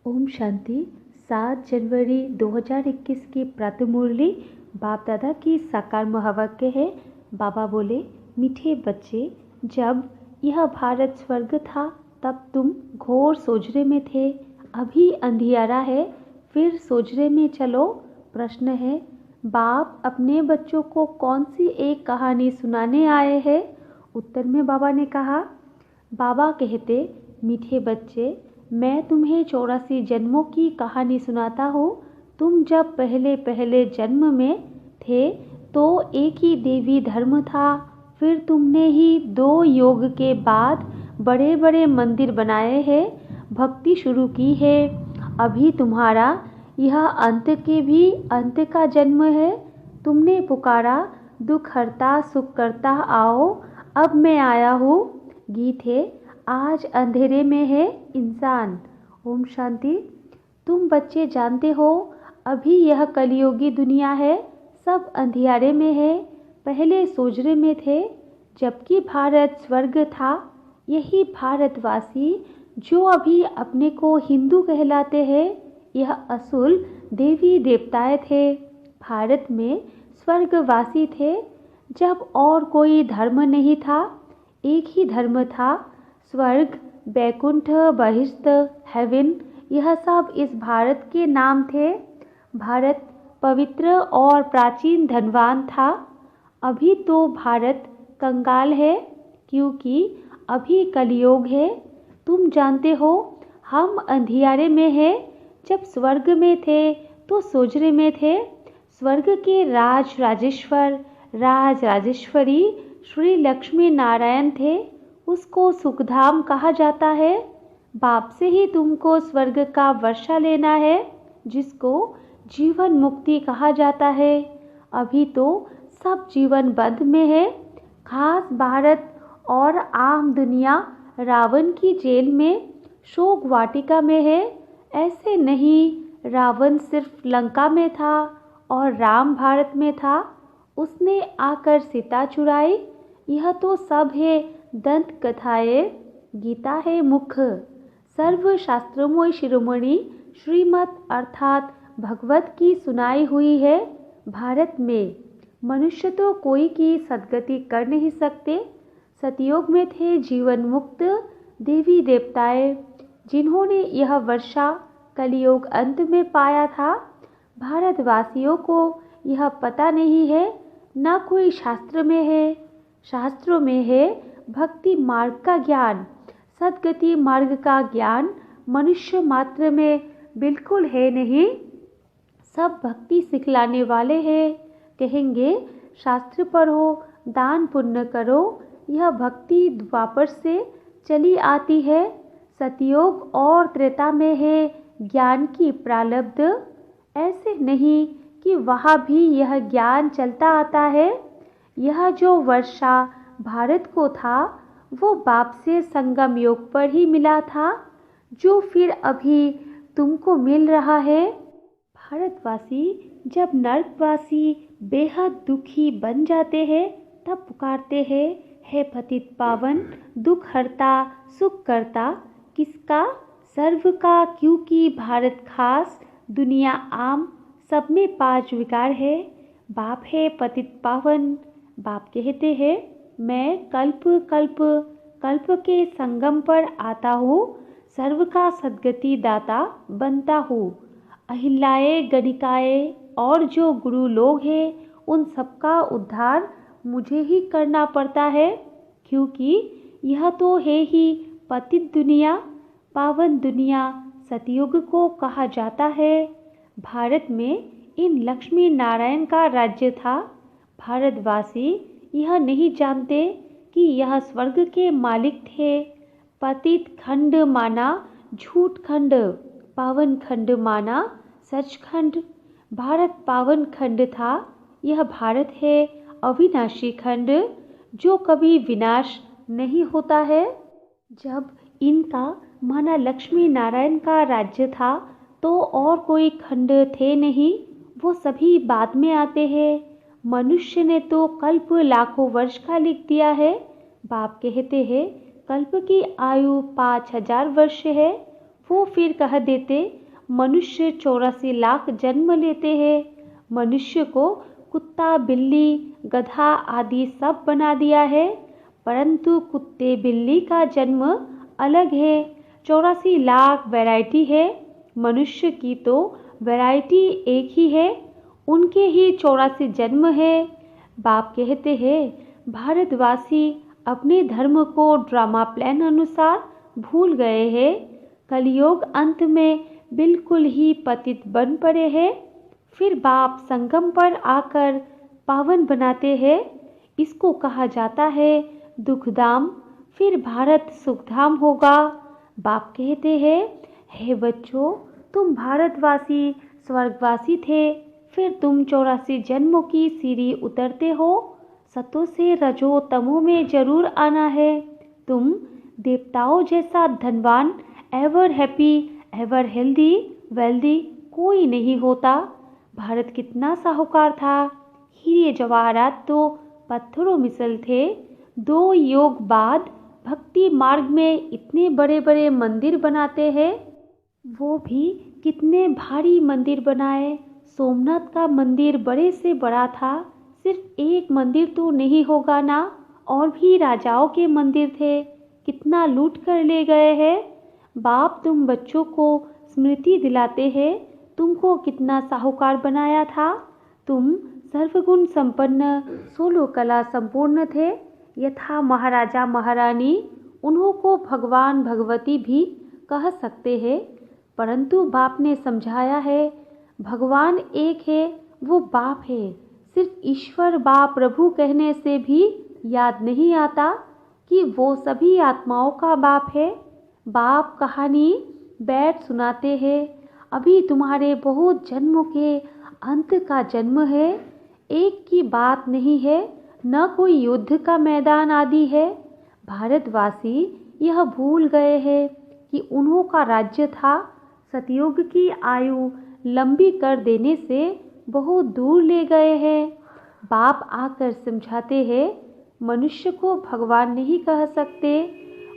ओम शांति। 7 जनवरी 2021 की प्रतिमुरली बाप दादा की साकार महावाक्य है। बाबा बोले, मीठे बच्चे, जब यह भारत स्वर्ग था तब तुम घोर सोजरे में थे। अभी अंधियारा है, फिर सोजरे में चलो। प्रश्न है, बाप अपने बच्चों को कौन सी एक कहानी सुनाने आए हैं? उत्तर में बाबा ने कहा, बाबा कहते, मीठे बच्चे, मैं तुम्हें 84 जन्मों की कहानी सुनाता हूँ। तुम जब पहले पहले जन्म में थे तो एक ही देवी धर्म था। फिर तुमने ही 2 योग के बाद बड़े बड़े मंदिर बनाए हैं, भक्ति शुरू की है। अभी तुम्हारा यह अंत के भी अंत का जन्म है। तुमने पुकारा, दुख हरता सुख करता आओ, अब मैं आया हूँ। गीत है, आज अंधेरे में है इंसान। ओम शांति। तुम बच्चे जानते हो, अभी यह कलियुगी दुनिया है, सब अंधियारे में है। पहले सोजरे में थे, जबकि भारत स्वर्ग था। यही भारतवासी जो अभी अपने को हिंदू कहलाते हैं, यह असुल देवी देवताएं थे। भारत में स्वर्गवासी थे जब और कोई धर्म नहीं था, एक ही धर्म था। स्वर्ग, बैकुंठ, बहिष्ठ, हेवन, यह सब इस भारत के नाम थे। भारत पवित्र और प्राचीन धनवान था। अभी तो भारत कंगाल है, क्योंकि अभी कलयुग है। तुम जानते हो, हम अंधियारे में हैं। जब स्वर्ग में थे तो सोजरे में थे। स्वर्ग के राज राजेश्वर, राज राजेश्वरी श्री लक्ष्मी नारायण थे। उसको सुखधाम कहा जाता है। बाप से ही तुमको स्वर्ग का वर्षा लेना है, जिसको जीवन मुक्ति कहा जाता है। अभी तो सब जीवन बंध में है। खास भारत और आम दुनिया रावण की जेल में, शोक वाटिका में है। ऐसे नहीं, रावण सिर्फ लंका में था और राम भारत में था। उसने आकर सीता चुराई। यह तो सब है दंत कथाएं। गीता है मुख। सर्व शास्त्रों शिरोमणि श्रीमत अर्थात भगवत की सुनाई हुई है। भारत में मनुष्य तो कोई की सद्गति कर नहीं सकते। सतयुग में थे जीवन मुक्त देवी देवताएं, जिन्होंने यह वर्षा कलयुग अंत में पाया था। भारतवासियों को यह पता नहीं है, न कोई शास्त्र में है। शास्त्रों में है भक्ति मार्ग का ज्ञान, सद्गति मार्ग का ज्ञान मनुष्य मात्र में बिल्कुल है नहीं। सब भक्ति सिखलाने वाले हैं। कहेंगे शास्त्र पढ़ो, दान पुण्य करो। यह भक्ति द्वापर से चली आती है। सतयुग और त्रेता में है ज्ञान की प्रारब्ध। ऐसे नहीं कि वहाँ भी यह ज्ञान चलता आता है। यह जो वर्षा भारत को था, वो बाप से संगम योग पर ही मिला था, जो फिर अभी तुमको मिल रहा है। भारतवासी जब नरकवासी बेहद दुखी बन जाते हैं, तब पुकारते हैं, हे पतित पावन, दुख हरता सुख करता। किसका? सर्व का, क्योंकि भारत खास, दुनिया आम, सब में 5 विकार है। बाप है पतित पावन। बाप कहते हैं, मैं कल्प कल्प कल्प के संगम पर आता हूँ, सर्व का सद्गति दाता बनता हूँ। अहिल्याए गणिकाए और जो गुरु लोग हैं, उन सबका उद्धार मुझे ही करना पड़ता है, क्योंकि यह तो है ही पतित दुनिया, पावन दुनिया। सतयुग को कहा जाता है। भारत में इन लक्ष्मी नारायण का राज्य था। भारतवासी यह नहीं जानते कि यह स्वर्ग के मालिक थे। पतित खंड माना झूठ खंड, पावन खंड माना सच खंड। भारत पावन खंड था। यह भारत है अविनाशी खंड, जो कभी विनाश नहीं होता है। जब इनका माना लक्ष्मी नारायण का राज्य था, तो और कोई खंड थे नहीं, वो सभी बाद में आते हैं। मनुष्य ने तो कल्प लाखों वर्ष का लिख दिया है। बाप कहते हैं, कल्प की आयु 5000 वर्ष है। वो फिर कह देते, मनुष्य 84 लाख जन्म लेते हैं। मनुष्य को कुत्ता, बिल्ली, गधा आदि सब बना दिया है, परंतु कुत्ते बिल्ली का जन्म अलग है। 84 लाख वैरायटी है, मनुष्य की तो वैरायटी एक ही है, उनके ही 84 जन्म है। बाप कहते हैं, भारतवासी अपने धर्म को ड्रामा प्लान अनुसार भूल गए हैं। कलयुग अंत में बिल्कुल ही पतित बन पड़े हैं। फिर बाप संगम पर आकर पावन बनाते हैं। इसको कहा जाता है दुखधाम, फिर भारत सुखधाम होगा। बाप कहते हैं, हे बच्चों, तुम भारतवासी स्वर्गवासी थे, फिर तुम 84 जन्मों की सीढ़ी उतरते हो। सतो से रजो तमो में जरूर आना है। तुम देवताओं जैसा धनवान, ever happy, ever healthy, wealthy कोई नहीं होता। भारत कितना साहूकार था, हीरे जवाहरात तो पत्थरों मिसल थे। 2 युग बाद भक्ति मार्ग में इतने बड़े बड़े मंदिर बनाते हैं। वो भी कितने भारी मंदिर बनाए। सोमनाथ का मंदिर बड़े से बड़ा था, सिर्फ एक मंदिर तो नहीं होगा ना, और भी राजाओं के मंदिर थे, कितना लूट कर ले गए हैं। बाप तुम बच्चों को स्मृति दिलाते हैं, तुमको कितना साहूकार बनाया था। तुम सर्वगुण संपन्न, 16 कला संपूर्ण थे, यथा महाराजा महारानी। उन्हों को भगवान भगवती भी कह सकते हैं, परंतु बाप ने समझाया है, भगवान एक है, वो बाप है। सिर्फ ईश्वर बाप प्रभु कहने से भी याद नहीं आता कि वो सभी आत्माओं का बाप है। बाप कहानी बैठ सुनाते हैं, अभी तुम्हारे बहुत जन्मों के अंत का जन्म है। एक की बात नहीं है, न कोई युद्ध का मैदान आदि है। भारतवासी यह भूल गए हैं कि उन्हों का राज्य था। सतयुग की आयु लंबी कर देने से बहुत दूर ले गए हैं। बाप आकर समझाते हैं, मनुष्य को भगवान नहीं कह सकते,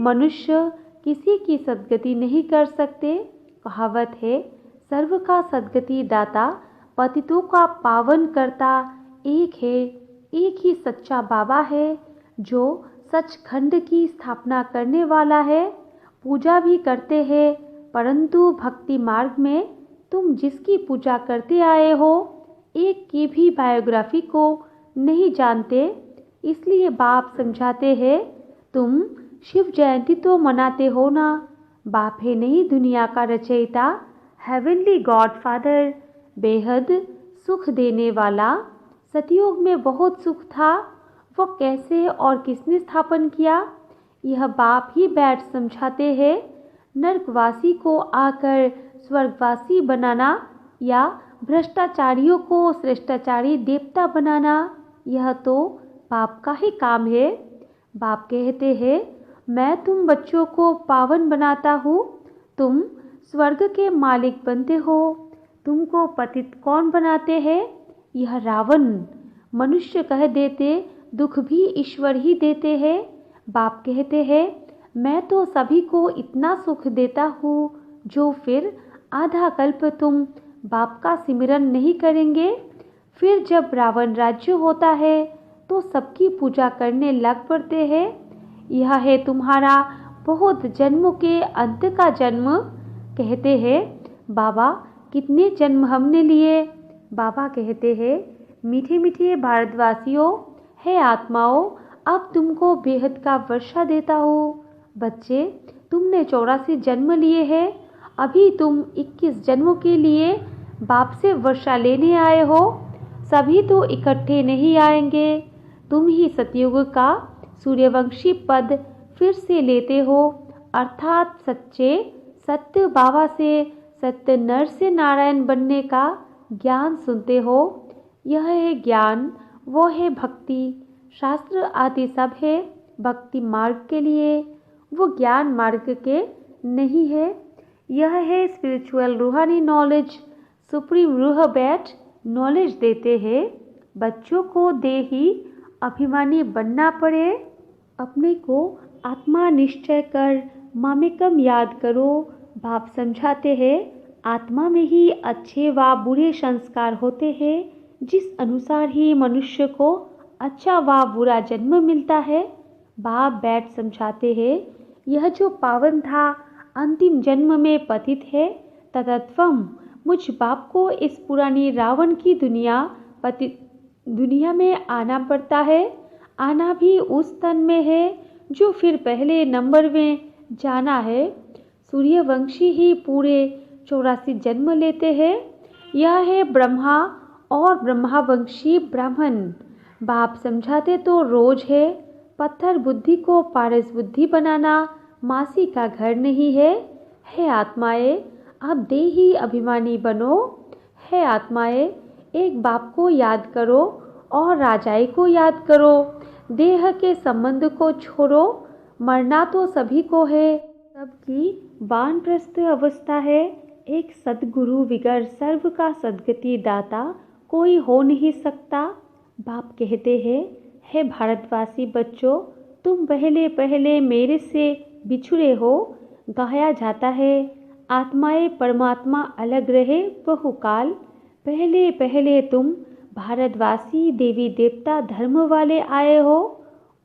मनुष्य किसी की सद्गति नहीं कर सकते। कहावत है, सर्व का सद्गति दाता, पतितों का पावन करता एक है। एक ही सच्चा बाबा है जो सचखंड की स्थापना करने वाला है। पूजा भी करते हैं, परंतु भक्ति मार्ग में तुम जिसकी पूजा करते आए हो, एक की भी बायोग्राफी को नहीं जानते। इसलिए बाप समझाते हैं, तुम शिव जयंती तो मनाते हो ना, बाप है नहीं दुनिया का रचयिता, हेवनली गॉड फादर, बेहद सुख देने वाला। सतयुग में बहुत सुख था, वो कैसे और किसने स्थापन किया, यह बाप ही बैठ समझाते हैं। नरकवासी को आकर स्वर्गवासी बनाना या भ्रष्टाचारियों को श्रेष्ठाचारी देवता बनाना, यह तो बाप का ही काम है। बाप कहते हैं, मैं तुम बच्चों को पावन बनाता हूँ, तुम स्वर्ग के मालिक बनते हो। तुमको पतित कौन बनाते हैं, यह रावण। मनुष्य कह देते, दुख भी ईश्वर ही देते हैं। बाप कहते हैं, मैं तो सभी को इतना सुख देता हूँ जो फिर आधा कल्प तुम बाप का सिमरन नहीं करेंगे। फिर जब रावण राज्य होता है तो सबकी पूजा करने लग पड़ते हैं। यह है तुम्हारा बहुत जन्मों के अंत का जन्म। कहते हैं, बाबा कितने जन्म हमने लिए। बाबा कहते हैं, मीठे मीठे भारतवासियों, है आत्माओं, अब तुमको बेहद का वर्षा देता हूँ। बच्चे, तुमने 84 जन्म लिए हैं, अभी तुम 21 जन्मों के लिए बाप से वर्षा लेने आए हो। सभी तो इकट्ठे नहीं आएंगे। तुम ही सतयुग का सूर्यवंशी पद फिर से लेते हो, अर्थात सच्चे सत्य बाबा से सत्य नर से नारायण बनने का ज्ञान सुनते हो। यह है ज्ञान, वो है भक्ति। शास्त्र आदि सब है भक्ति मार्ग के लिए, वो ज्ञान मार्ग के नहीं है। यह है स्पिरिचुअल रूहानी नॉलेज। सुप्रीम रूह बैठ नॉलेज देते हैं। बच्चों को देही अभिमानी बनना पड़े। अपने को आत्मा निश्चय कर मामेकम याद करो, बाप समझाते हैं, आत्मा में ही अच्छे व बुरे संस्कार होते हैं। जिस अनुसार ही मनुष्य को अच्छा व बुरा जन्म मिलता है। बाप बैठ समझाते हैं, यह जो पावन था अंतिम जन्म में पतित है, तदत्वम मुझ बाप को इस पुरानी रावण की दुनिया में आना पड़ता है। आना भी उस तन में है जो फिर पहले नंबर में जाना है। सूर्यवंशी ही पूरे 84 जन्म लेते हैं। यह है ब्रह्मा और ब्रह्मावंशी ब्राह्मण। बाप समझाते तो रोज है, पत्थर बुद्धि को पारस बुद्धि बनाना मासी का घर नहीं है। हे आत्माएं, आप देही अभिमानी बनो। हे आत्माएं, एक बाप को याद करो और राजाई को याद करो। देह के संबंध को छोड़ो, मरना तो सभी को है। सबकी वानप्रस्थ अवस्था है। एक सद्गुरु विगर सर्व का सद्गति दाता कोई हो नहीं सकता। बाप कहते हैं, हे भारतवासी बच्चों, तुम पहले पहले मेरे से बिछुड़े हो। गाया जाता है, आत्माएं परमात्मा अलग रहे बहुकाल। पहले पहले तुम भारतवासी देवी देवता धर्म वाले आए हो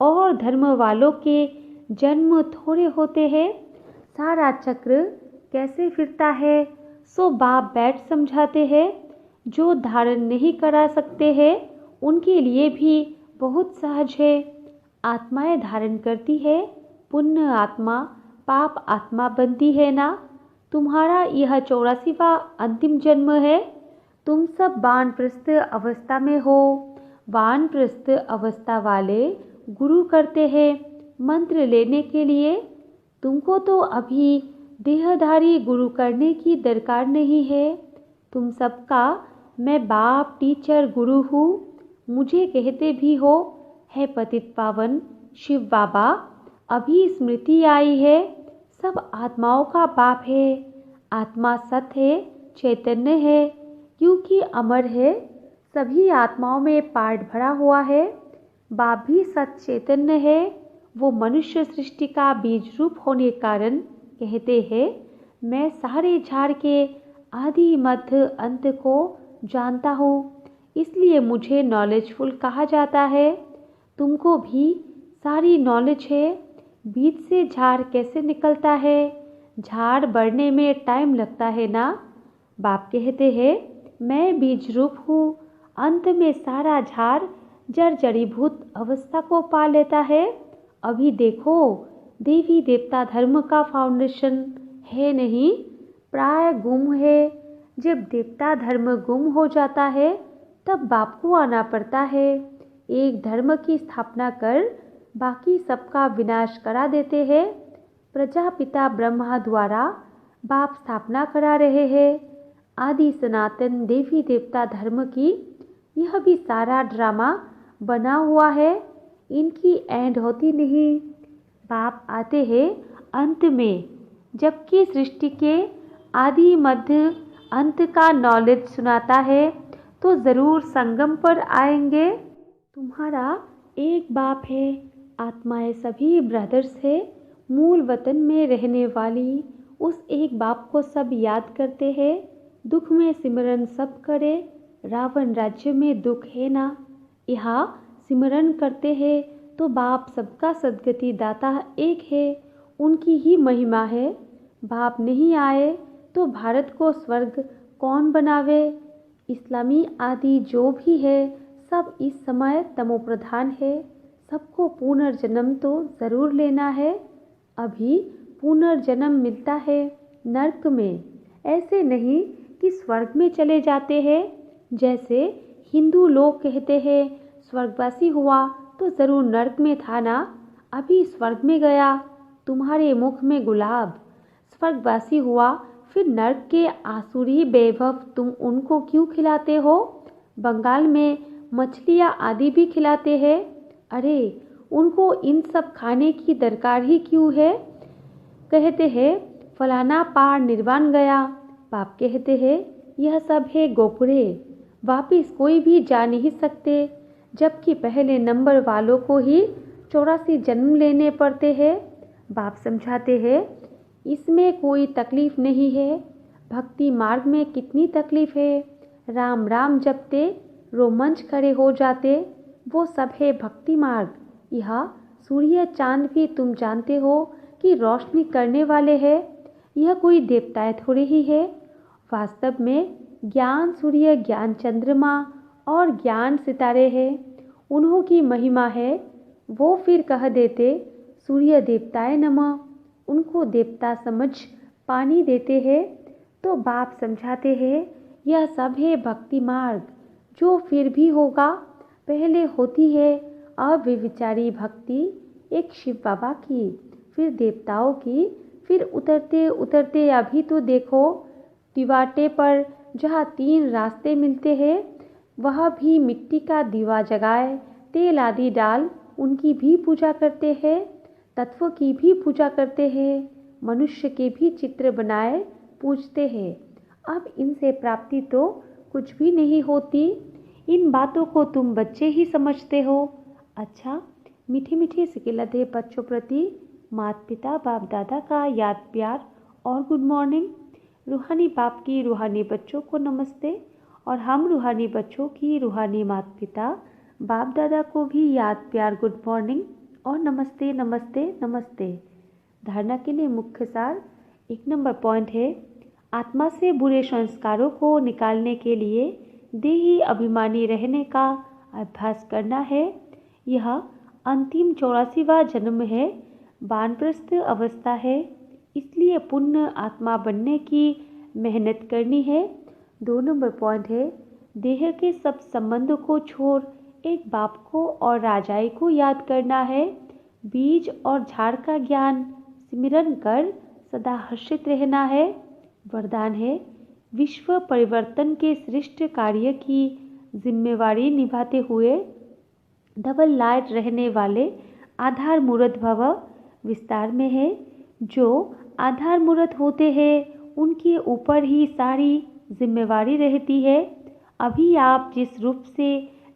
और धर्म वालों के जन्म थोड़े होते हैं। सारा चक्र कैसे फिरता है सो बाप बैठ समझाते हैं। जो धारण नहीं करा सकते हैं उनके लिए भी बहुत सहज है। आत्माएं धारण करती है, पुण्य आत्मा पाप आत्मा बनती है ना। तुम्हारा यह 84वां अंतिम जन्म है। तुम सब वानप्रस्थ अवस्था में हो। वानप्रस्थ अवस्था वाले गुरु करते हैं मंत्र लेने के लिए। तुमको तो अभी देहधारी गुरु करने की दरकार नहीं है। तुम सबका मैं बाप टीचर गुरु हूँ। मुझे कहते भी हो, है पतित पावन शिव बाबा। अभी स्मृति आई है, सब आत्माओं का बाप है। आत्मा सत्य है, चैतन्य है, क्योंकि अमर है। सभी आत्माओं में पाठ भरा हुआ है। बाप भी सत्य चैतन्य है। वो मनुष्य सृष्टि का बीज रूप होने कारण कहते हैं, मैं सारे झाड़ के आदि मध्य अंत को जानता हूँ, इसलिए मुझे नॉलेजफुल कहा जाता है। तुमको भी सारी नॉलेज है। बीज से झाड़ कैसे निकलता है? झाड़ बढ़ने में टाइम लगता है ना। बाप कहते हैं, मैं बीज रूप हूँ। अंत में सारा झाड़ जड़ जड़ीभूत अवस्था को पा लेता है। अभी देखो, देवी देवता धर्म का फाउंडेशन है नहीं, प्राय गुम है। जब देवता धर्म गुम हो जाता है तब बाप को आना पड़ता है। एक धर्म की स्थापना कर बाकी सबका विनाश करा देते हैं। प्रजापिता ब्रह्मा द्वारा बाप स्थापना करा रहे हैं आदि सनातन देवी देवता धर्म की। यह भी सारा ड्रामा बना हुआ है, इनकी एंड होती नहीं। बाप आते हैं अंत में, जबकि सृष्टि के आदि मध्य अंत का नॉलेज सुनाता है तो ज़रूर संगम पर आएंगे। तुम्हारा एक बाप है। आत्माएं सभी ब्रदर्स है। मूल वतन में रहने वाली उस एक बाप को सब याद करते हैं। दुख में सिमरन सब करे, रावण राज्य में दुख है ना। यहाँ सिमरन करते हैं तो बाप सबका सद्गति दाता एक है, उनकी ही महिमा है। बाप नहीं आए तो भारत को स्वर्ग कौन बनावे। इस्लामी आदि जो भी है सब इस समय तमोप्रधान है। सबको पुनर्जन्म तो ज़रूर लेना है। अभी पुनर्जन्म मिलता है नर्क में, ऐसे नहीं कि स्वर्ग में चले जाते हैं। जैसे हिंदू लोग कहते हैं स्वर्गवासी हुआ तो ज़रूर नर्क में था ना, अभी स्वर्ग में गया। तुम्हारे मुख में गुलाब। स्वर्गवासी हुआ फिर नर्क के आसुरी वैभव तुम उनको क्यों खिलाते हो? बंगाल में मछलियाँ आदि भी खिलाते हैं। अरे उनको इन सब खाने की दरकार ही क्यों है? कहते हैं फलाना पार निर्वाण गया। बाप कहते हैं यह सब है गोपुरे, वापिस कोई भी जा नहीं सकते। जबकि पहले नंबर वालों को ही 84 जन्म लेने पड़ते हैं। बाप समझाते हैं इसमें कोई तकलीफ नहीं है। भक्ति मार्ग में कितनी तकलीफ है। राम राम जपते रोमांच खड़े हो जाते, वो सब है भक्ति मार्ग। यह सूर्य चांद भी तुम जानते हो कि रोशनी करने वाले हैं। यह कोई देवताएं थोड़े ही है। वास्तव में ज्ञान सूर्य, ज्ञान चंद्रमा और ज्ञान सितारे हैं। उन्हों की महिमा है। वो फिर कह देते सूर्य देवताए नमः। उनको देवता समझ पानी देते हैं। तो बाप समझाते हैं यह सब है भक्ति मार्ग। जो फिर भी होगा, पहले होती है अव्यभिचारी भक्ति, एक शिव बाबा की, फिर देवताओं की, फिर उतरते उतरते अभी तो देखो टिवाटे पर जहाँ 3 रास्ते मिलते हैं, वह भी मिट्टी का दीवा जगाए तेल आदि डाल उनकी भी पूजा करते हैं। तत्व की भी पूजा करते हैं। मनुष्य के भी चित्र बनाए पूजते हैं। अब इनसे प्राप्ति तो कुछ भी नहीं होती। इन बातों को तुम बच्चे ही समझते हो। अच्छा, मीठे मीठे सिकिलते बच्चों प्रति माता पिता बाप दादा का याद प्यार और गुड मॉर्निंग। रूहानी बाप की रूहानी बच्चों को नमस्ते, और हम रूहानी बच्चों की रूहानी माता पिता बाप दादा को भी याद प्यार गुड मॉर्निंग और नमस्ते नमस्ते नमस्ते। धारणा के लिए मुख्य सार 1 नंबर पॉइंट है, आत्मा से बुरे संस्कारों को निकालने के लिए देही अभिमानी रहने का अभ्यास करना है। यह अंतिम 84वां जन्म है, वानप्रस्थ अवस्था है, इसलिए पुण्य आत्मा बनने की मेहनत करनी है। 2 नंबर पॉइंट है, देह के सब संबंधों को छोड़ एक बाप को और राजाई को याद करना है। बीज और झाड़ का ज्ञान सिमरन कर सदा हर्षित रहना है। वरदान है, विश्व परिवर्तन के श्रेष्ठ कार्य की जिम्मेवारी निभाते हुए डबल लाइट रहने वाले आधार मूर्त भव विस्तार में है। जो आधार मूर्त होते हैं उनके ऊपर ही सारी जिम्मेवारी रहती है। अभी आप जिस रूप से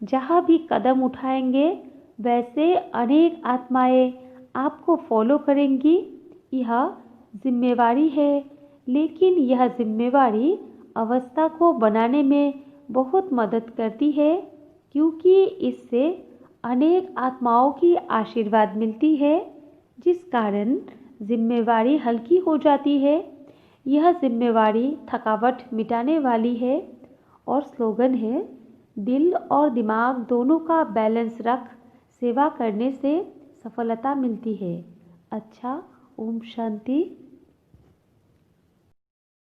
जहाँ भी कदम उठाएंगे, वैसे अनेक आत्माएं आपको फॉलो करेंगी। यह जिम्मेवारी है, लेकिन यह जिम्मेवारी अवस्था को बनाने में बहुत मदद करती है, क्योंकि इससे अनेक आत्माओं की आशीर्वाद मिलती है, जिस कारण जिम्मेवारी हल्की हो जाती है। यह जिम्मेवारी थकावट मिटाने वाली है। और स्लोगन है, दिल और दिमाग दोनों का बैलेंस रख सेवा करने से सफलता मिलती है। अच्छा, ओम शांति।